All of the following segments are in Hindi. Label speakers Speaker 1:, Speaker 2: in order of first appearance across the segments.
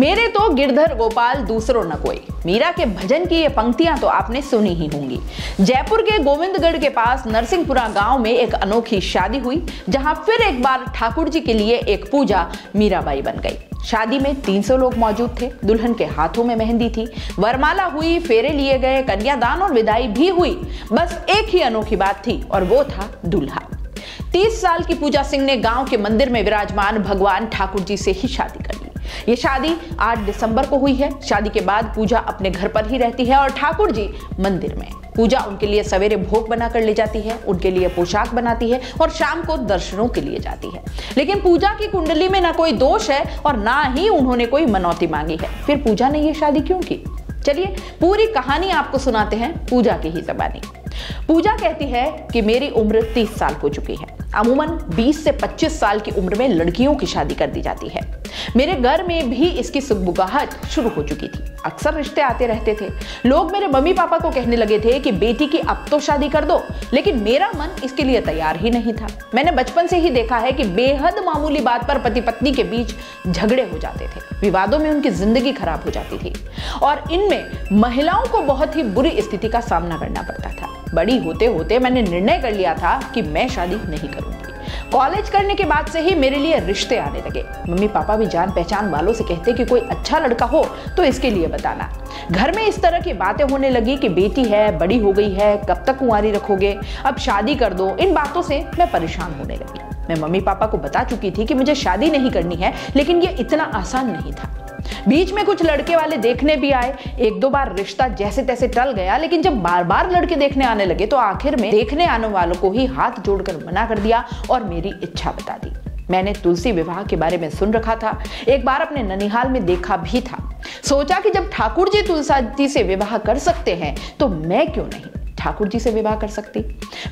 Speaker 1: मेरे तो गिरधर गोपाल दूसरों न कोई, मीरा के भजन की ये पंक्तियां तो आपने सुनी ही होंगी। जयपुर के गोविंदगढ़ के पास नरसिंहपुरा गांव में एक अनोखी शादी हुई, जहां फिर एक बार ठाकुर जी के लिए एक पूजा मीराबाई बन गई। शादी में 300 लोग मौजूद थे। दुल्हन के हाथों में मेहंदी थी, वरमाला हुई, फेरे लिए गए, कन्यादान और विदाई भी हुई। बस एक ही अनोखी बात थी और वो था दूल्हा। 30 साल की पूजा सिंह ने गांव के मंदिर में विराजमान भगवान ठाकुर जी से ही शादी कर ली। ये शादी 8 दिसंबर को हुई है। शादी के बाद पूजा अपने घर पर ही रहती है और ठाकुर जी मंदिर में। पूजा उनके लिए सवेरे भोग बनाकर ले जाती है, उनके लिए पोशाक बनाती है और शाम को दर्शनों के लिए जाती है। लेकिन पूजा की कुंडली में ना कोई दोष है और ना ही उन्होंने कोई मनौती मांगी है। फिर पूजा ने ये शादी क्यों की? चलिए पूरी कहानी आपको सुनाते हैं पूजा की ही ज़बानी। पूजा कहती है कि मेरी उम्र 30 साल हो चुकी है। अमूमन 20 से 25 साल की उम्र में लड़कियों की शादी कर दी जाती है। मेरे घर में भी इसकी सुगबुगाहट शुरू हो चुकी थी। अक्सर रिश्ते आते रहते थे। लोग मेरे मम्मी पापा को कहने लगे थे कि बेटी की अब तो शादी कर दो, लेकिन मेरा मन इसके लिए तैयार ही नहीं था। मैंने बचपन से ही देखा है कि बेहद मामूली बात पर पति पत्नी के बीच झगड़े हो जाते थे, विवादों में उनकी जिंदगी खराब हो जाती थी और इनमें महिलाओं को बहुत ही बुरी स्थिति का सामना करना पड़ता था। बड़ी होते होते मैंने निर्णय कर लिया था कि मैं शादी नहीं करूंगी। कॉलेज करने के बाद से ही मेरे लिए रिश्ते आने लगे। मम्मी पापा भी जान पहचान वालों से कहते कि कोई अच्छा लड़का हो तो इसके लिए बताना। घर में इस तरह की बातें होने लगी कि बेटी है, बड़ी हो गई है, कब तक कुंवारी रखोगे, अब शादी कर दो। इन बातों से मैं परेशान होने लगी। मैं मम्मी पापा को बता चुकी थी कि मुझे शादी नहीं करनी है, लेकिन ये इतना आसान नहीं था। बीच में कुछ लड़के वाले देखने भी आए। 1-2 बार रिश्ता जैसे तैसे टल गया, लेकिन जब बार बार लड़के देखने आने लगे तो आखिर में देखने आने वालों को ही हाथ जोड़कर मना कर दिया और मेरी इच्छा बता दी। मैंने तुलसी विवाह के बारे में सुन रखा था, एक बार अपने ननिहाल में देखा भी था। सोचा कि जब ठाकुर जी तुलसी जी से विवाह कर सकते हैं तो मैं क्यों नहीं ठाकुर जी से विवाह कर सकती।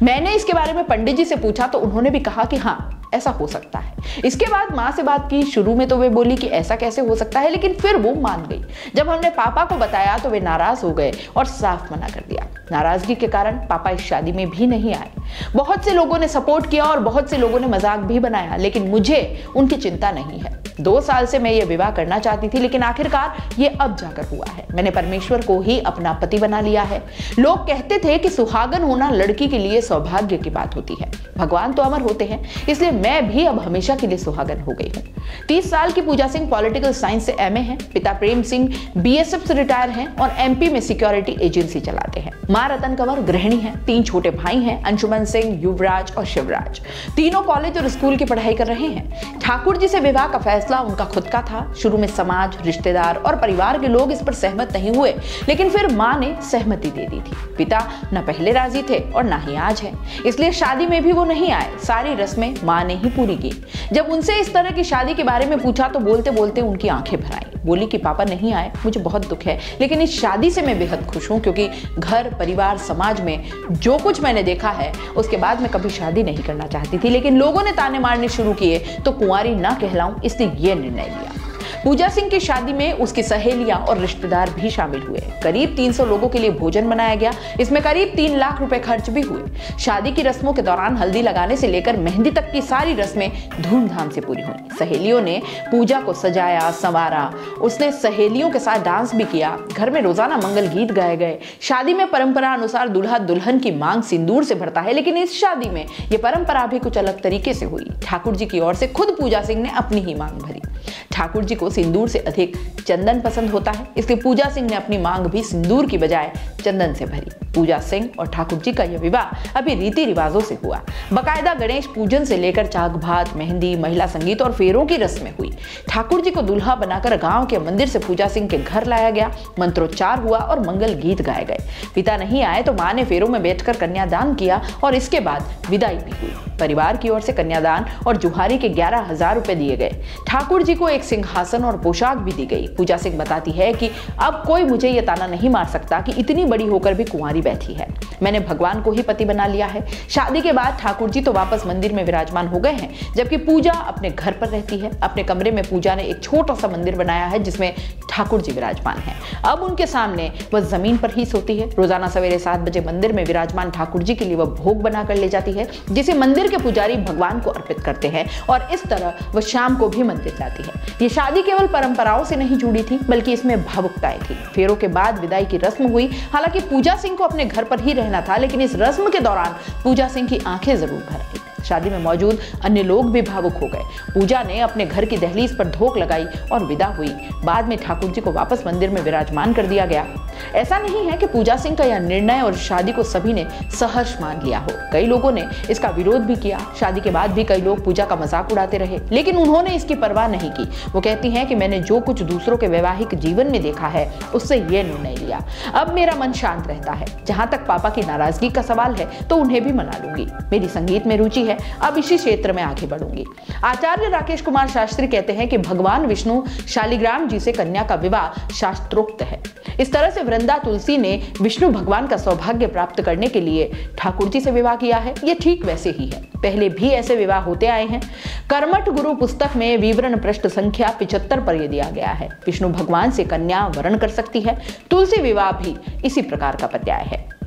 Speaker 1: मैंने इसके बारे में पंडित जी से पूछा तो उन्होंने भी कहा कि हाँ, ऐसा हो सकता है। इसके बाद माँ से बात की। शुरू में तो वे बोली कि ऐसा कैसे हो सकता है, लेकिन फिर वो मान गई। जब हमने पापा को बताया तो वे नाराज हो गए और साफ मना कर दिया। नाराजगी के कारण पापा इस शादी में भी नहीं आए। बहुत से लोगों ने सपोर्ट किया और बहुत से लोगों ने मजाक भी बनाया, लेकिन मुझे उनकी चिंता नहीं है। 2 साल से मैं ये विवाह करना चाहती थी, लेकिन आखिरकार ये अब जाकर हुआ है। मैंने परमेश्वर को ही अपना पति बना लिया है। लोग कहते थे कि सुहागन होना लड़की के लिए सौभाग्य की बात होती है। भगवान तो अमर होते हैं, इसलिए मैं भी अब हमेशा के लिए सुहागन हो गई हूँ। 30 साल की पूजा सिंह पॉलिटिकल साइंस से MA हैं। पिता प्रेम सिंह BSF से रिटायर हैं और MP में सिक्योरिटी एजेंसी चलाते हैं। माँ रतन कंवर गृहिणी हैं। 3 छोटे भाई हैं, अंशुमन सिंह, युवराज और शिवराज। तीनों कॉलेज और स्कूल की पढ़ाई कर रहे हैं। ठाकुर जी से विवाह का फैसला उनका खुद का था। शुरू में समाज, रिश्तेदार और परिवार के लोग इस पर सहमत नहीं हुए, लेकिन फिर माँ ने सहमति दे दी थी। पिता न पहले राजी थे और ना ही आज है, इसलिए शादी में भी वो नहीं आए। सारी रस्में माँ ने ही पूरी की। जब उनसे इस तरह की शादी के बारे में पूछा तो बोलते बोलते उनकी आंखें भर आई। बोली कि पापा नहीं आए, मुझे बहुत दुख है, लेकिन इस शादी से मैं बेहद खुश हूँ, क्योंकि घर, परिवार, समाज में जो कुछ मैंने देखा है उसके बाद मैं कभी शादी नहीं करना चाहती थी, लेकिन लोगों ने ताने मारने शुरू किए तो कुंवारी ना कहलाऊं, इसलिए यह निर्णय लिया। पूजा सिंह की शादी में उसकी सहेलियां और रिश्तेदार भी शामिल हुए। करीब 300 लोगों के लिए भोजन बनाया गया। इसमें करीब 3 लाख रुपए खर्च भी हुए। शादी की रस्मों के दौरान हल्दी लगाने से लेकर मेहंदी तक की सारी रस्में धूमधाम से पूरी हुई। सहेलियों ने पूजा को सजाया संवारा। उसने सहेलियों के साथ डांस भी किया। घर में रोजाना मंगल गीत गाए गए। शादी में परंपरा अनुसार दूल्हा दुल्हन की मांग सिंदूर से भरता है, लेकिन इस शादी में यह परंपरा भी कुछ अलग तरीके से हुई। ठाकुर जी की ओर से खुद पूजा सिंह ने अपनी ही मांग भरी। ठाकुर जी को सिंदूर से अधिक चंदन पसंद होता है, इसलिए पूजा सिंह ने अपनी मांग भी सिंदूर की बजाय चंदन से भरी। पूजा सिंह और ठाकुर जी का यह विवाह अभी रीति रिवाजों से हुआ। बकायदा गणेश पूजन से लेकर चाक भात, मेहंदी, महिला संगीत और फेरों की रस्में हुई। ठाकुर जी को दूल्हा बनाकर गांव के मंदिर से पूजा सिंह के घर लाया गया। मंत्रोच्चार हुआ और मंगल गीत गाए गए। पिता नहीं आए तो मां ने फेरों में बैठकर कन्यादान किया और इसके बाद विदाई भी हुई। परिवार की ओर से कन्यादान और जुहारी के 11,000 रुपए दिए गए। ठाकुर जी को एक सिंहासन और पोशाक भी दी गई। पूजा सिंह बताती है कि अब कोई मुझे ये ताना नहीं मार सकता कि इतनी बड़ी होकर भी कुंवारी बैठी है। मैंने भगवान को ही पति बना लिया है। शादी के बाद ठाकुर जी तो वापस मंदिर में विराजमान हो गए हैं, जबकि पूजा अपने घर पर रहती है। अपने कमरे में पूजा ने एक छोटा सा मंदिर बनाया है जिसमें ठाकुर जी विराजमान हैं। अब उनके सामने वह जमीन पर ही सोती है। रोजाना सवेरे 7 बजे मंदिर में विराजमान ठाकुर जी के लिए वह भोग बनाकर ले जाती है, जिसे मंदिर के पुजारी भगवान को अर्पित करते हैं और इस तरह वह शाम को भी मंदिर जाती है। ये शादी केवल परंपराओं से नहीं जुड़ी थी, बल्कि इसमें भावुकताएं थी। फेरों के बाद विदाई की रस्म हुई। हालांकि पूजा सिंह को अपने घर पर ही रहना था, लेकिन इस रस्म के दौरान पूजा सिंह की आंखें जरूर भर आई। शादी में मौजूद अन्य लोग भी भावुक हो गए। पूजा ने अपने घर की दहलीज पर धोख लगाई और विदा हुई। बाद में ठाकुर जी को वापस मंदिर में विराजमान कर दिया गया। ऐसा नहीं है कि पूजा सिंह का यह निर्णय और शादी को सभी ने सहर्ष मान लिया हो। कई लोगों ने इसका विरोध भी किया। शादी के बाद भी कई लोग पूजा का मजाक उड़ाते रहे, लेकिन उन्होंने इसकी परवाह नहीं की। वो कहती हैं कि मैंने जो कुछ दूसरों के वैवाहिक जीवन में देखा है, उससे ये निर्णय लिया। अब मेरा मन शांत रहता है। जहां तक पापा की नाराजगी का सवाल है, तो उन्हें भी मना लूंगी। मेरी संगीत में रुचि है, अब इसी क्षेत्र में आगे बढ़ूंगी। आचार्य राकेश कुमार शास्त्री कहते हैं कि भगवान विष्णु शालिग्राम जी से कन्या का विवाह शास्त्रोक्त है। इस तरह से वृंदा तुलसी ने विष्णु भगवान का सौभाग्य प्राप्त करने के लिए ठाकुर जी से विवाह किया है। यह ठीक वैसे ही है, पहले भी ऐसे विवाह होते आए हैं। कर्मठ गुरु पुस्तक में विवरण पृष्ठ संख्या 75 पर यह दिया गया है। विष्णु भगवान से कन्या वरण कर सकती है। तुलसी विवाह भी इसी प्रकार का पर्याय है।